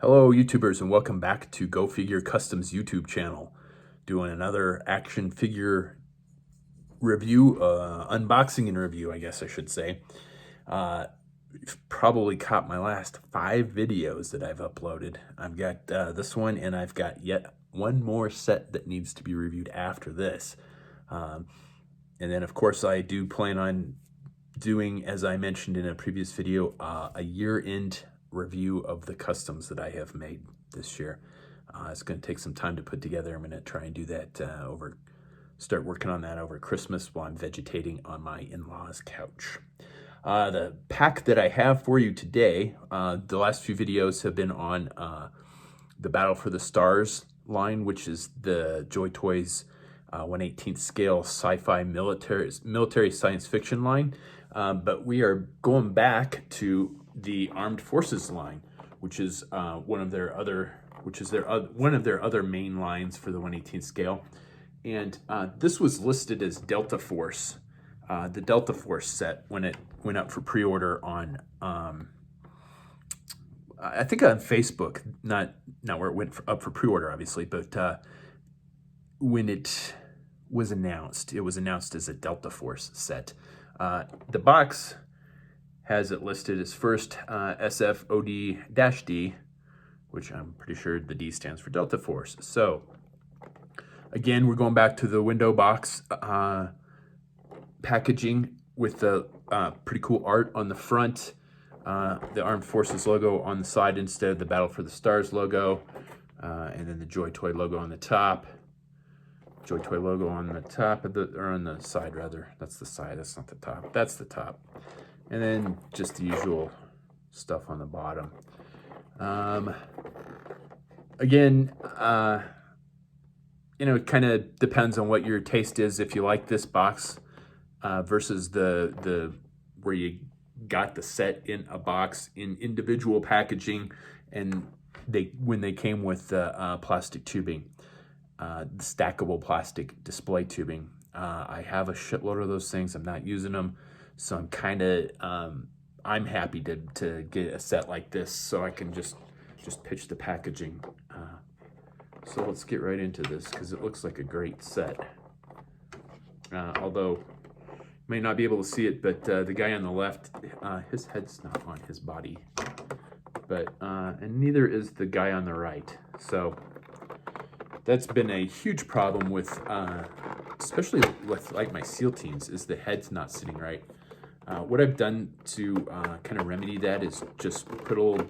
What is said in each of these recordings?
Hello YouTubers and welcome back to Go Figure Customs YouTube channel. Doing another action figure review, unboxing and review, I guess I should say. You've probably caught my last 5 videos that I've uploaded. I've got this one, and I've got yet one more set that needs to be reviewed after this. And then of course I do plan on doing, as I mentioned in a previous video, a year-end review of the customs that I have made this year. It's going to take some time to put together. I'm going to try and do that start working on that over Christmas while I'm vegetating on my in-laws' couch. The pack that I have for you today, the last few videos have been on the Battle for the Stars line, which is the Joy Toys 1/18th scale sci-fi military science fiction line. But we are going back to the Armed Forces line, which is one of their other main lines for the 1/18th scale. And this was listed as Delta Force, the Delta Force set, when it went up for pre-order on I think on Facebook, not where it went up for pre-order, obviously, but when it was announced as a Delta Force set. The box has it listed as first SFOD-D, which I'm pretty sure the D stands for Delta Force. So again, we're going back to the window box packaging with the pretty cool art on the front, the Armed Forces logo on the side instead of the Battle for the Stars logo, and then the Joy Toy logo on the top. Joy Toy logo on the top of or on the side rather. That's the side, that's not the top. That's the top. And then just the usual stuff on the bottom. Again, it kind of depends on what your taste is. If you like this box versus the where you got the set in a box in individual packaging, and when they came with the plastic tubing. The stackable plastic display tubing. I have a shitload of those things. I'm not using them, so I'm kind of I'm happy to get a set like this, so I can just pitch the packaging. So let's get right into this because it looks like a great set. Although you may not be able to see it, but the guy on the left, his head's not on his body, but and neither is the guy on the right. So that's been a huge problem with, especially with like my SEAL teams, is the head's not sitting right. What I've done to kind of remedy that is just put a little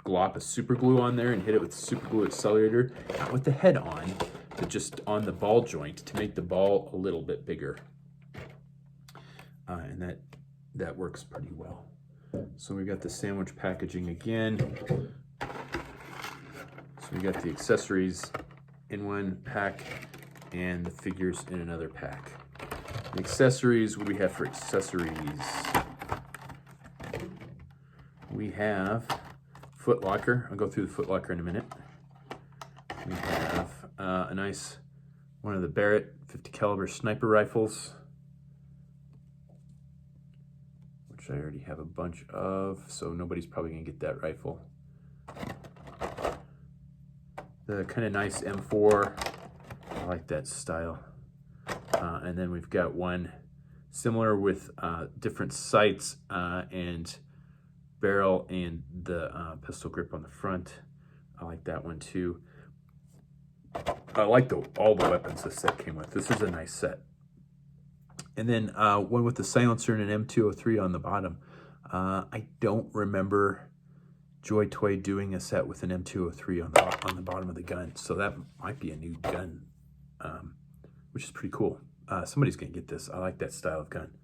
glop of super glue on there and hit it with the super glue accelerator, not with the head on, but just on the ball joint to make the ball a little bit bigger. And that works pretty well. So we got the sandwich packaging again. So we got the accessories in one pack and the figures in another pack. The accessories, what do we have for accessories? We have foot locker. I'll go through the foot locker in a minute. We have a nice one of the Barrett 50 caliber sniper rifles, which I already have a bunch of, so nobody's probably gonna get that rifle. The kind of nice M4, I like that style. And then we've got one similar with different sights and barrel and the pistol grip on the front. I like that one too. I like all the weapons this set came with. This is a nice set. And then one with the silencer and an M203 on the bottom. I don't remember Joy Toy doing a set with an M203 on the bottom of the gun, so that might be a new gun, which is pretty cool. Somebody's gonna get this. I like that style of gun.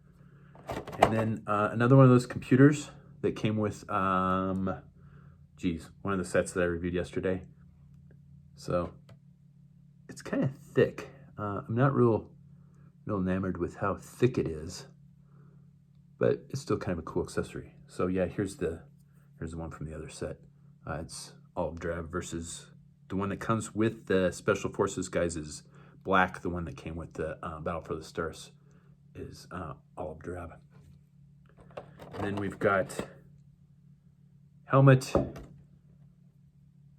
And then another one of those computers that came with, one of the sets that I reviewed yesterday. So it's kind of thick. I'm not real enamored with how thick it is, but it's still kind of a cool accessory. So yeah, here's the one from the other set. It's olive drab versus the one that comes with the Special Forces guys is black. The one that came with the Battle for the Stars is olive drab. And then we've got helmet,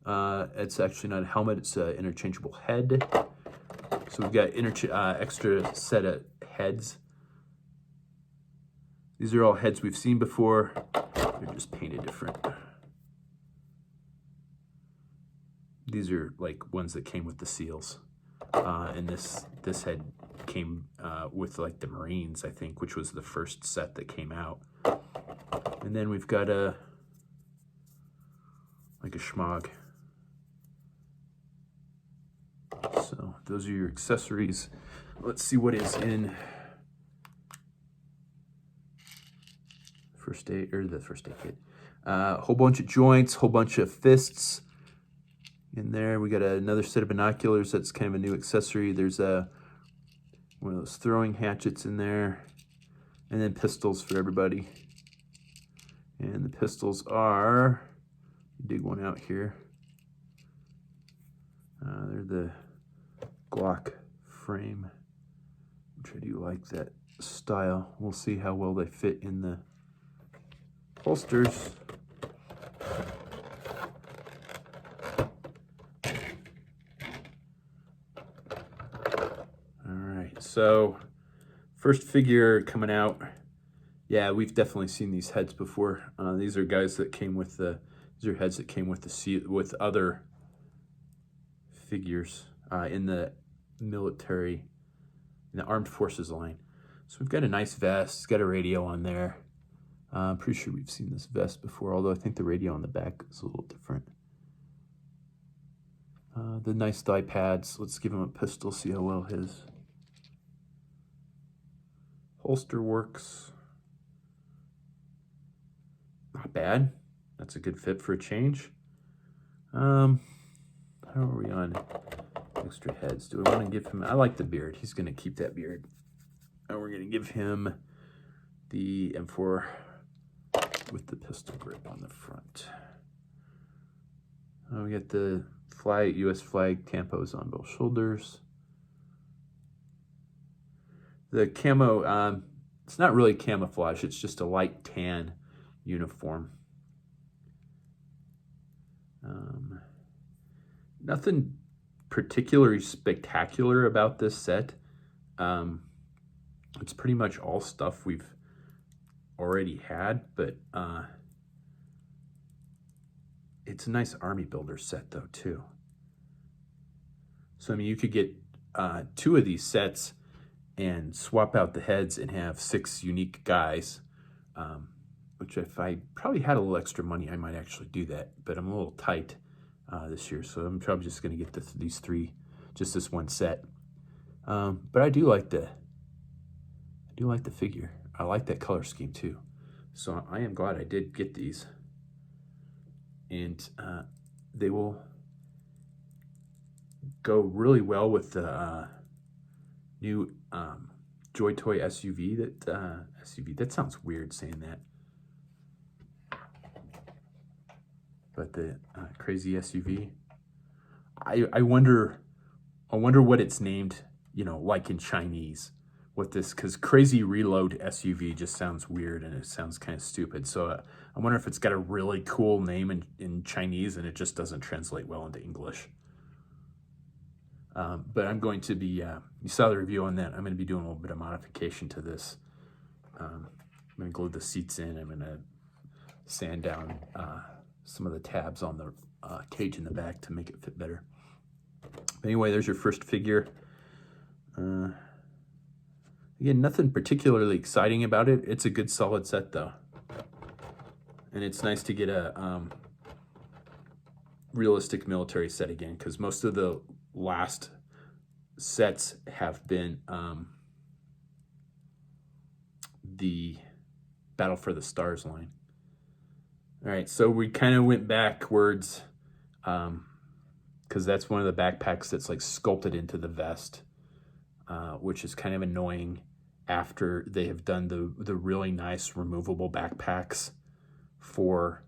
It's actually not a helmet, it's an interchangeable head. So we've got extra set of heads. These are all heads we've seen before. They're just painted different. These are like ones that came with the seals. And this head came with like the Marines, I think, which was the first set that came out. And then we've got like a schmog. So those are your accessories. Let's see what is in first aid kit. Whole bunch of joints, whole bunch of fists in there. We got another set of binoculars. That's kind of a new accessory. There's one of those throwing hatchets in there, and then pistols for everybody. And the pistols are, dig one out here. They're the Glock frame, which I do like that style. We'll see how well they fit in the holsters. All right, so first figure coming out. Yeah, we've definitely seen these heads before. These are guys that came with these are heads that came with other figures in the military, in the armed forces line. So we've got a nice vest. It's got a radio on there. I'm pretty sure we've seen this vest before, although I think the radio on the back is a little different. The nice thigh pads. Let's give him a pistol, see how well his holster works. Not bad. That's a good fit for a change. How are we on extra heads? Do we want to give him... I like the beard. He's going to keep that beard. And we're going to give him the M4 with the pistol grip on the front. We got the U.S. flag tampos on both shoulders. The camo, it's not really camouflage. It's just a light tan uniform. Nothing particularly spectacular about this set. It's pretty much all stuff we've already had, but it's a nice army builder set though too. So I mean, you could get 2 of these sets and swap out the heads and have 6 unique guys, which if I probably had a little extra money, I might actually do that, but I'm a little tight this year, so I'm probably just going to get these 3, just this one set. But I do like the figure. I like that color scheme too. So I am glad I did get these. And they will go really well with the new Joy Toy SUV. That sounds weird saying that. But the crazy SUV. I wonder what it's named, like in Chinese. What this, because Crazy Reload SUV just sounds weird and it sounds kind of stupid. So I wonder if it's got a really cool name in Chinese and it just doesn't translate well into English. But I'm going to be, you saw the review on that, I'm going to be doing a little bit of modification to this. I'm going to glue the seats in, I'm going to sand down some of the tabs on the cage in the back to make it fit better. But anyway, there's your first figure. Again, nothing particularly exciting about it. It's a good solid set though. And it's nice to get a realistic military set again, because most of the last sets have been the Battle for the Stars line. All right, so we kind of went backwards because that's one of the backpacks that's like sculpted into the vest. Which is kind of annoying after they have done the really nice removable backpacks for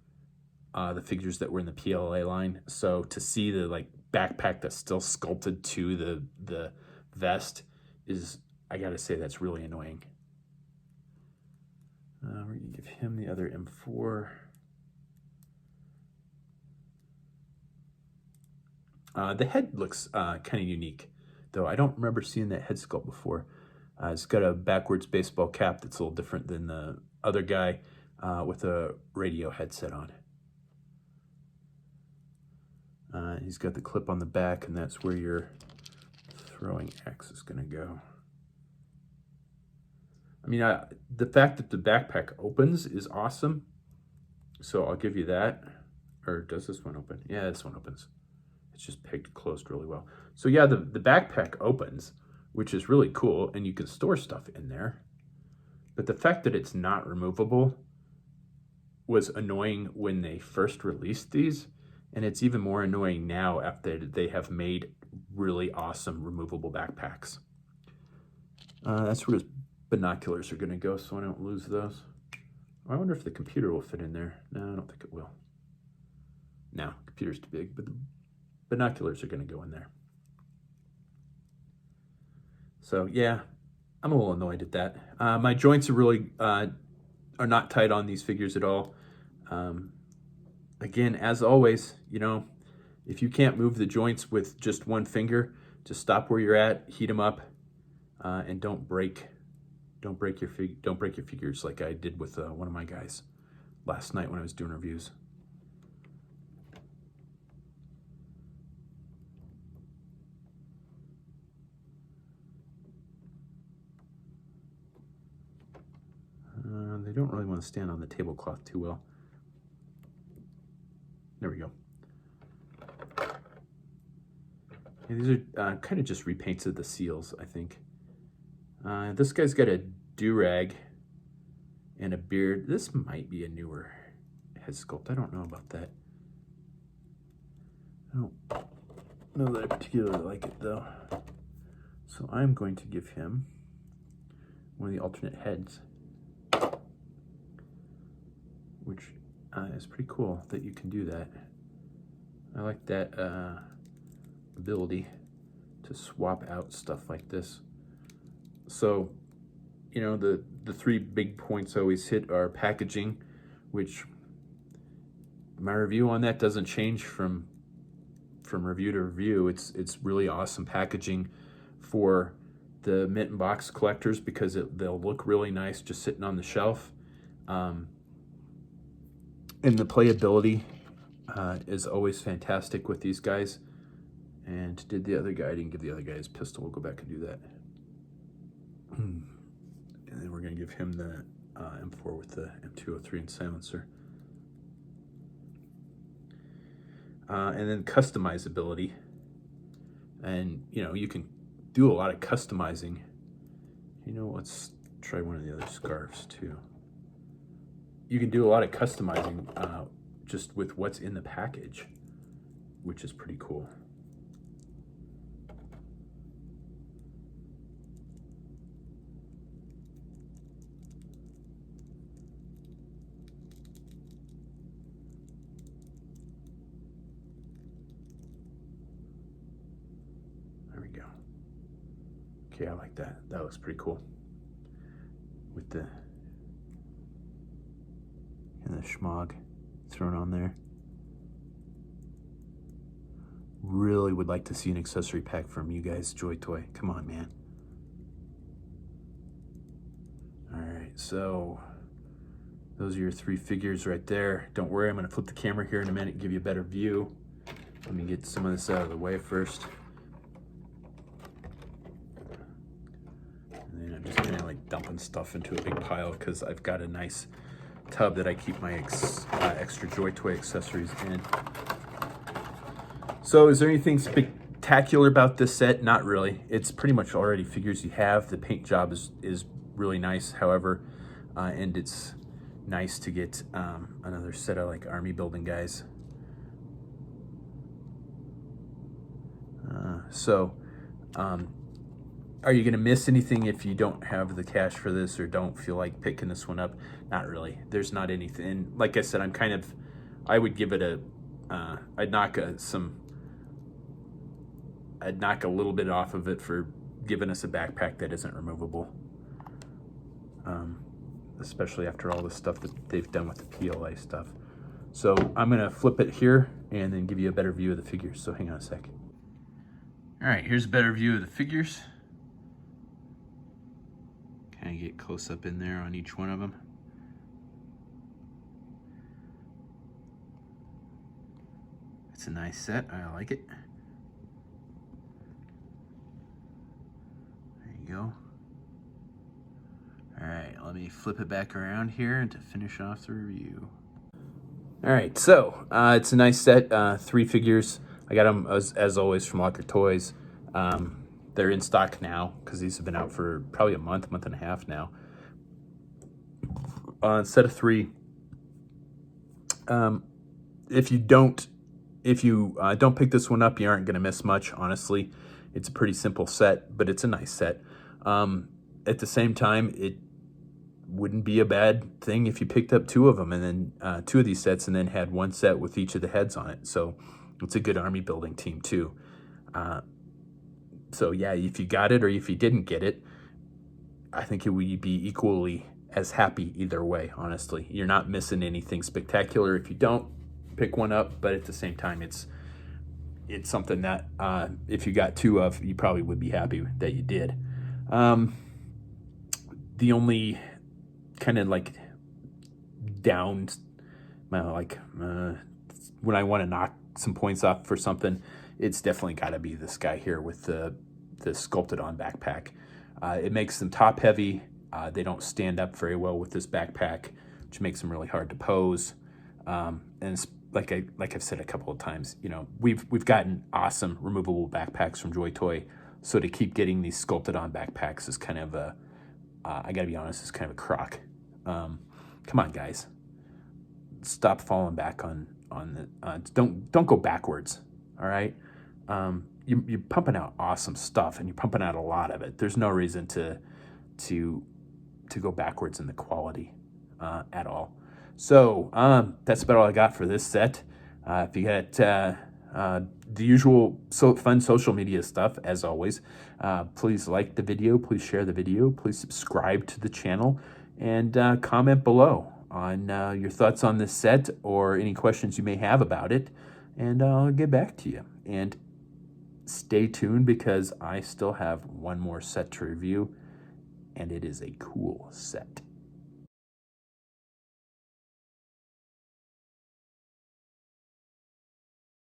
the figures that were in the PLA line. So to see the like backpack that's still sculpted to the vest is, I gotta say, that's really annoying. We're gonna give him the other M4. The head looks kind of unique, though. I don't remember seeing that head sculpt before. It's got a backwards baseball cap that's a little different than the other guy with a radio headset on. He's got the clip on the back, and that's where your throwing axe is going to go. I mean, the fact that the backpack opens is awesome, so I'll give you that. Or does this one open? Yeah, this one opens. It's just pegged closed really well. So yeah, the backpack opens, which is really cool, and you can store stuff in there. But the fact that it's not removable was annoying when they first released these, and it's even more annoying now after they have made really awesome removable backpacks. That's where his binoculars are going to go, so I don't lose those. I wonder if the computer will fit in there. No, I don't think it will. No, computer's too big, but the binoculars are going to go in there. So yeah, I'm a little annoyed at that. My joints are really are not tight on these figures at all. Again, as always, you know, if you can't move the joints with just one finger, just stop where you're at, heat them up, and don't break your figures like I did with one of my guys last night when I was doing reviews. They don't really want to stand on the tablecloth too well. There we go. Yeah, these are kind of just repaints of the seals, I think. This guy's got a do-rag and a beard. This might be a newer head sculpt. I don't know about that. I don't know that I particularly like it, though. So I'm going to give him one of the alternate heads, which is pretty cool that you can do that. I like that ability to swap out stuff like this. So, you know, the three big points I always hit are packaging, which my review on that doesn't change from review to review. It's really awesome packaging for the mint and box collectors because they'll look really nice just sitting on the shelf. And the playability is always fantastic with these guys. And did the other guy, I didn't give the other guy his pistol. We'll go back and do that. And then we're going to give him the M4 with the M203 and silencer. And then customizability. And, you know, you can do a lot of customizing. You know, let's try one of the other scarves too. You can do a lot of customizing just with what's in the package, which is pretty cool. There we go. Okay, I like that. That looks pretty cool. With the schmog thrown on there. Really would like to see an accessory pack from you guys, Joy Toy. Come on, man. All right, so those are your three figures right there. Don't worry, I'm gonna flip the camera here in a minute and give you a better view. Let me get some of this out of the way first. And then I'm just kind of like dumping stuff into a big pile because I've got a nice tub that I keep my extra Joy Toy accessories in. So is there anything spectacular about this set? Not really. It's pretty much already figures you have. The paint job is really nice, however, and it's nice to get another set of like army building guys. Are you gonna miss anything if you don't have the cash for this or don't feel like picking this one up? Not really. There's not anything. Like I said, I would give it a, I'd knock a little bit off of it for giving us a backpack that isn't removable. Especially after all the stuff that they've done with the PLA stuff. So I'm gonna flip it here and then give you a better view of the figures. So hang on a sec. All right, here's a better view of the figures. Kind of get close up in there on each one of them. It's a nice set, I like it. There you go. All right, let me flip it back around here to finish off the review. All right, so it's a nice set, 3 figures. I got them as always from Locker Toys. They're in stock now because these have been out for probably a month and a half now. Set of 3. If you don't pick this one up, you aren't going to miss much. Honestly, it's a pretty simple set, but it's a nice set. At the same time, it wouldn't be a bad thing if you picked up 2 of them and then 2 of these sets and then had 1 set with each of the heads on it. So it's a good army building team too. So yeah, if you got it or if you didn't get it, I think it would be equally as happy either way, honestly. You're not missing anything spectacular if you don't pick one up, but at the same time, it's something that if you got 2 of, you probably would be happy that you did. The only kind of like down, when I want to knock some points off for something, it's definitely got to be this guy here with the sculpted on backpack. It makes them top heavy. They don't stand up very well with this backpack, which makes them really hard to pose. And it's, like I've said a couple of times, you know, we've gotten awesome removable backpacks from Joy Toy. So to keep getting these sculpted on backpacks is kind of a, I gotta be honest, it's kind of a crock. Come on, guys, stop falling back on the. Don't go backwards. All right, you're pumping out awesome stuff, and you're pumping out a lot of it. There's no reason to go backwards in the quality at all. So that's about all I got for this set. If you got the usual fun social media stuff, as always, please like the video, please share the video, please subscribe to the channel, and comment below on your thoughts on this set or any questions you may have about it, and I'll get back to you. And stay tuned because I still have one more set to review, and it is a cool set.